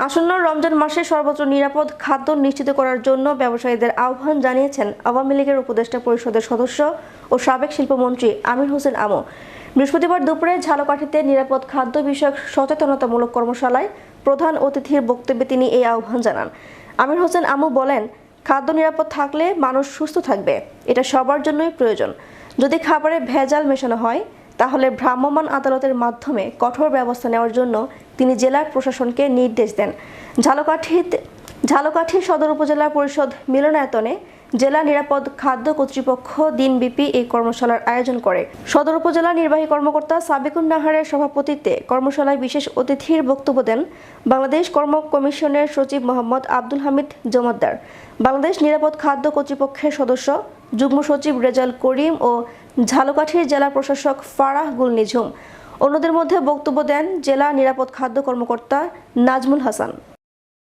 আসন্ন রমজান মাসে সর্বোচ্চ নিরাপদ খাদ্য নিশ্চিত করার জন্য ব্যবসায়ীদের আহ্বান জানিয়েছেন আওয়ামী লীগের উপদেষ্টা পরিষদের সদস্য ও সাবেক শিল্পমন্ত্রী আমির হোসেন আমু। বৃহস্পতিবার দুপুরে ঝালকাঠিতে নিরাপদ খাদ্য বিষয়ক সচেতনতামূলক কর্মশালায় প্রধান অতিথির বক্তব্যে তিনি এই আহ্বান জানান। আমির হোসেন আমু বলেন, খাদ্য নিরাপদ থাকলে মানুষ সুস্থ থাকবে, এটা সবার জন্যই প্রয়োজন। যদি খাবারে ভেজাল মেশানো হয় তাহলে ভ্রাম্যমাণ আদালতের মাধ্যমে কঠোর ব্যবস্থা নেওয়ার জন্য তিনি জেলা প্রশাসনকে নির্দেশ দেন। ঝালকাঠি সদর উপজেলা পরিষদ মিলনায়তনে জেলা নিরাপদ খাদ্য কর্তৃপক্ষ দিনব্যাপী এই কর্মশালার আয়োজন করে। সদর উপজেলা নির্বাহী কর্মকর্তা সাবিকুন নাহারের সভাপতিত্বে কর্মশালায় বিশেষ অতিথির বক্তব্য দেন বাংলাদেশ কর্ম কমিশনের সচিব মোহাম্মদ আব্দুল হামিদ জমাদ্দার, বাংলাদেশ নিরাপদ খাদ্য কর্তৃপক্ষের সদস্য যুগ্ম সচিব রেজাল করিম ও ঝালকাঠির জেলা প্রশাসক ফারাহ গুল নিঝুম। অন্যদের মধ্যে বক্তব্য দেন জেলা নিরাপদ খাদ্য কর্মকর্তা নাজমুল হাসান।